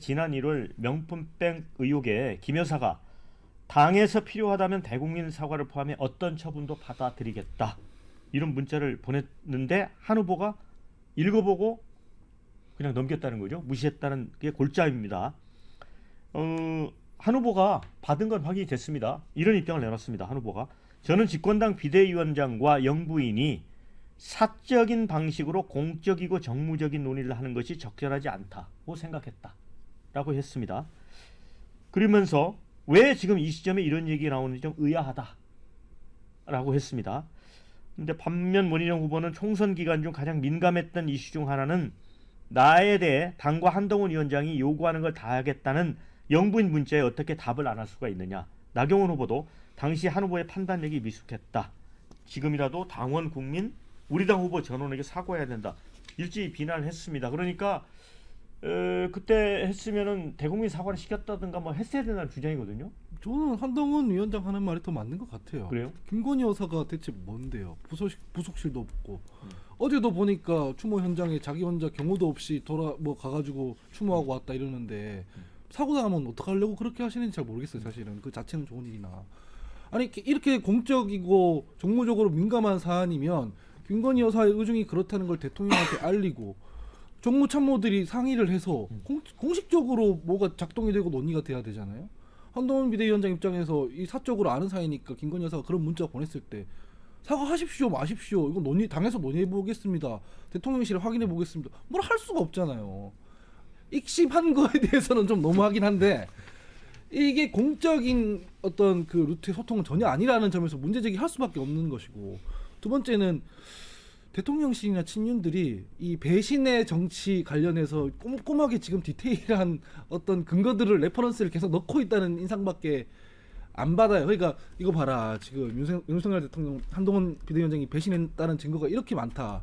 지난 1월 명품백 의혹에 김 여사가 당에서 필요하다면 대국민 사과를 포함해 어떤 처분도 받아들이겠다, 이런 문자를 보냈는데 한 후보가 읽어보고 그냥 넘겼다는 거죠. 무시했다는 게 골자입니다. 한 후보가 받은 건 확인이 됐습니다. 이런 입장을 내놨습니다. 한 후보가, 저는 집권당 비대위원장과 영부인이 사적인 방식으로 공적이고 정무적인 논의를 하는 것이 적절하지 않다고 생각했다 라고 했습니다. 그러면서 왜 지금 이 시점에 이런 얘기 나오는지 좀 의아하다 라고 했습니다. 근데 반면 원희룡 후보는 총선 기간 중 가장 민감했던 이슈 중 하나는 나에 대해 당과 한동훈 위원장이 요구하는 걸 다 하겠다는 영부인 문자에 어떻게 답을 안 할 수가 있느냐. 나경원 후보도 당시 한 후보의 판단력이 미숙했다, 지금이라도 당원 국민 우리 당 후보 전원에게 사과해야 된다, 일제히 비난을 했습니다. 그러니까 그때 했으면은 대국민 사과를 시켰다든가 뭐 했어야 된다는 주장이거든요. 저는 한동훈 위원장 하는 말이 더 맞는 것 같아요. 그래요? 김건희 여사가 대체 뭔데요? 부속실도 없고 어제도 보니까 추모 현장에 자기 혼자 경호도 없이 가가지고 추모하고 왔다 이러는데 사고 나면 어떡하려고 그렇게 하시는지 잘 모르겠어요. 사실은 그 자체는 좋은 일이나, 아니 이렇게 공적이고 정무적으로 민감한 사안이면 김건희 여사의 의중이 그렇다는 걸 대통령한테 알리고 정무참모들이 상의를 해서 공식적으로 뭐가 작동이 되고 논의가 돼야 되잖아요. 한동훈 비대위원장 입장에서 이 사적으로 아는 사이니까 김건희 여사가 그런 문자 보냈을 때 사과하십시오 마십시오, 이거 당에서 논의해 보겠습니다, 대통령실에 확인해 보겠습니다, 뭘 할 수가 없잖아요. 익십한 거에 대해서는 좀 너무하긴 한데 이게 공적인 어떤 그 루트의 소통은 전혀 아니라는 점에서 문제 제기할 수밖에 없는 것이고, 두 번째는 대통령실이나 친윤들이 이 배신의 정치 관련해서 꼼꼼하게 지금 디테일한 어떤 근거들을 레퍼런스를 계속 넣고 있다는 인상밖에 안 받아요. 그러니까 이거 봐라, 지금 윤석열 대통령 한동훈 비대위원장이 배신했다는 증거가 이렇게 많다,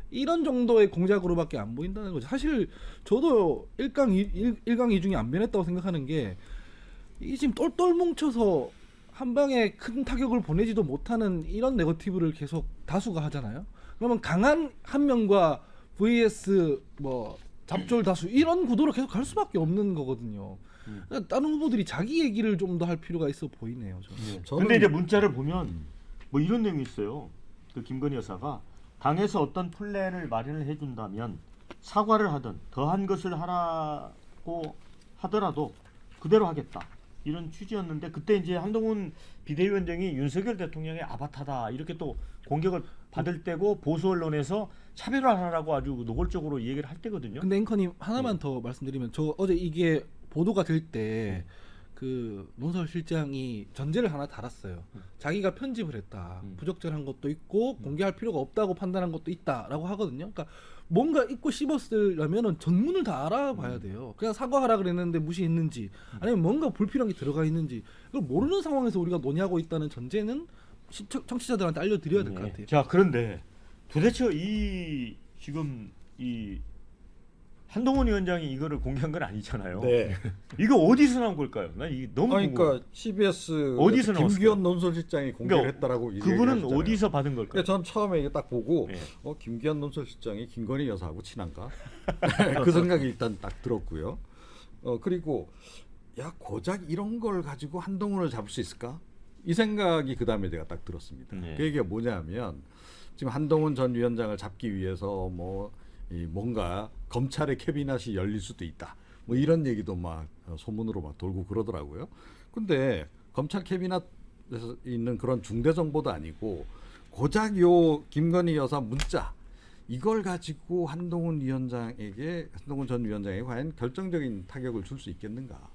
이런 정도의 공작으로밖에 안 보인다는 거죠. 사실 저도 일강이중이 안 변했다고 생각하는 게, 이게 지금 똘똘 뭉쳐서 한 방에 큰 타격을 보내지도 못하는 이런 네거티브를 계속 다수가 하잖아요. 그러면 강한 한 명과 vs 뭐 잡졸 다수 이런 구도로 계속 갈 수밖에 없는 거거든요. 그러니까 다른 후보들이 자기 얘기를 좀 더 할 필요가 있어 보이네요. 저는. 근데 이제 문자를 보면 뭐 이런 내용이 있어요. 그 김건희 여사가 당에서 어떤 플랜을 마련을 해준다면 사과를 하든 더한 것을 하라고 하더라도 그대로 하겠다, 이런 취지였는데, 그때 이제 한동훈 비대위원장이 윤석열 대통령의 아바타다 이렇게 또 공격을 받을 때고 보수 언론에서 차별화하라고 아주 노골적으로 얘기를 할 때거든요. 근데 앵커님 하나만 더 말씀드리면, 저 어제 이게 보도가 될 때 그 문서 실장이 전제를 하나 달았어요. 자기가 편집을 했다, 부적절한 것도 있고 공개할 필요가 없다고 판단한 것도 있다라고 하거든요. 그러니까 뭔가 잊고 씹었으려면은 전문을 다 알아봐야 돼요. 그냥 사과하라 그랬는데 무시했는지, 아니면 뭔가 불필요한 게 들어가 있는지, 그걸 모르는 상황에서 우리가 논의하고 있다는 전제는 청취자들한테 알려드려야 될 것 같아요. 자, 그런데 도대체 지금 이 한동훈 위원장이 이거를 공개한 건 아니잖아요. 네. 이거 어디서 나온 걸까요? 난 이게 너무 궁금해요. 그러니까 CBS 어디서 김규현 논설실장이 공개를 그러니까 했다라고 이제 그분은 얘기하셨잖아요. 어디서 받은 걸까요? 그러니까 전 처음에 이게 딱 보고 네. 김규현 논설실장이 김건희 여사하고 친한가? 그 생각이 일단 딱 들었고요. 그리고 야, 고작 이런 걸 가지고 한동훈을 잡을 수 있을까? 이 생각이 그 다음에 내가 딱 들었습니다. 네. 그 얘기가 뭐냐면, 지금 한동훈 전 위원장을 잡기 위해서 뭔가 검찰의 캐비닛이 열릴 수도 있다, 뭐 이런 얘기도 막 소문으로 막 돌고 그러더라고요. 근데 검찰 캐비닛에서 있는 그런 중대 정보도 아니고 고작 요 김건희 여사 문자 이걸 가지고 한동훈 전 위원장에게 과연 결정적인 타격을 줄 수 있겠는가?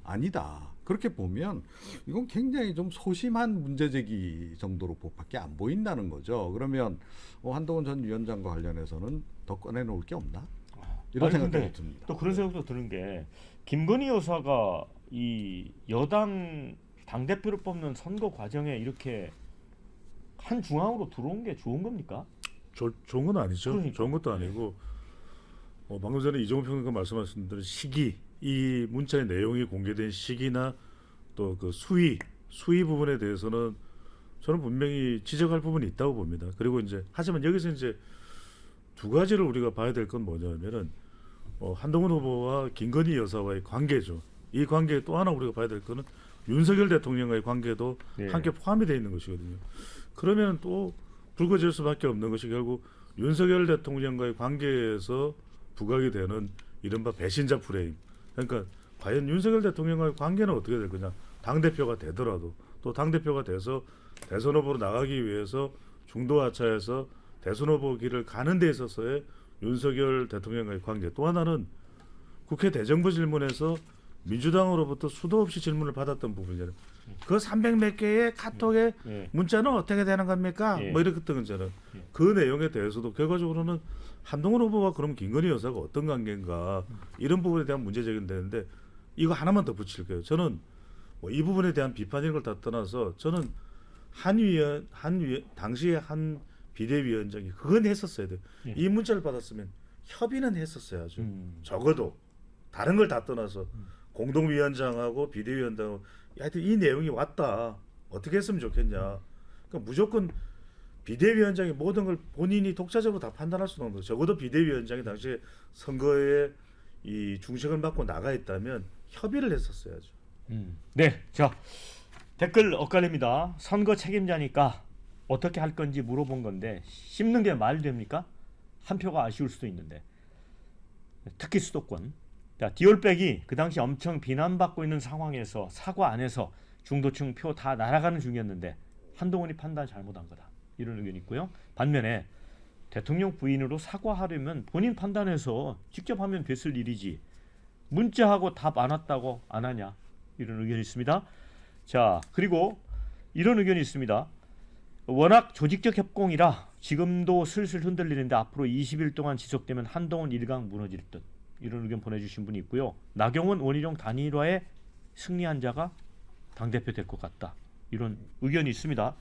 아니다. 그렇게 보면 이건 굉장히 좀 소심한 문제제기 정도로 밖에 안 보인다는 거죠. 그러면 한동훈 전 위원장과 관련해서는 더 꺼내놓을 게 없나? 이런 생각이 듭니다. 또 그런 생각도 드는 게, 김건희 여사가 이 여당 당대표를 뽑는 선거 과정에 이렇게 한 중앙으로 들어온 게 좋은 겁니까? 좋은 건 아니죠. 그러니까. 좋은 것도 아니고, 방금 전에 이종호 평론가 말씀하신 대로 시기, 이 문자의 내용이 공개된 시기나 또 그 수위 부분에 대해서는 저는 분명히 지적할 부분이 있다고 봅니다. 그리고 하지만 여기서 두 가지를 우리가 봐야 될 건 뭐냐면은 한동훈 후보와 김건희 여사와의 관계죠. 이 관계에 또 하나 우리가 봐야 될 거는 윤석열 대통령과의 관계도 네. 함께 포함이 되어 있는 것이거든요. 그러면 또 불거질 수밖에 없는 것이 결국 윤석열 대통령과의 관계에서 부각이 되는 이른바 배신자 프레임. 그러니까 과연 윤석열 대통령과의 관계는 어떻게 될 거냐. 당대표가 되더라도 또 당대표가 돼서 대선 후보로 나가기 위해서 중도하차에서 대선 후보 길을 가는 데 있어서의 윤석열 대통령과의 관계. 또 하나는 국회 대정부 질문에서 민주당으로부터 수도 없이 질문을 받았던 부분이잖아요. 그 300몇 개의 카톡의 예. 문자는 어떻게 되는 겁니까? 예. 뭐 이랬던 거잖아요. 예. 그 내용에 대해서도 결과적으로는 한동훈 후보와 그럼 김건희 여사가 어떤 관계인가 이런 부분에 대한 문제 제기는 되는데 이거 하나만 더 붙일게요. 저는 뭐 이 부분에 대한 비판 이런 걸 다 떠나서 저는 당시에 한 비대위원장이 그건 했었어야 돼요. 예. 이 문자를 받았으면 협의는 했었어야죠. 음. 적어도 다른 걸 다 떠나서 공동위원장하고 비대위원장하고 하여튼 이 내용이 왔다. 어떻게 했으면 좋겠냐. 그러니까 무조건 비대위원장이 모든 걸 본인이 독자적으로 다 판단할 수는 없는 거죠. 적어도 비대위원장이 당시에 선거에 이 중심을 맡고 나가 있다면 협의를 했었어야죠. 네, 자 댓글 엇갈립니다. 선거 책임자니까 어떻게 할 건지 물어본 건데 씹는 게 말 됩니까? 한 표가 아쉬울 수도 있는데 특히 수도권. 자, 디올백이 그 당시 엄청 비난받고 있는 상황에서 사과 안 해서 중도층 표 다 날아가는 중이었는데 한동훈이 판단 잘못한 거다. 이런 의견이 있고요. 반면에 대통령 부인으로 사과하려면 본인 판단해서 직접 하면 됐을 일이지. 문자하고 답 안 왔다고 안 하냐. 이런 의견이 있습니다. 자, 그리고 이런 의견이 있습니다. 워낙 조직적 협공이라 지금도 슬슬 흔들리는데 앞으로 20일 동안 지속되면 한동훈 일강 무너질 듯. 이런 의견 보내주신 분이 있고요. 나경원 원희룡 단일화에 승리한 자가 당대표 될 것 같다. 이런 의견이 있습니다.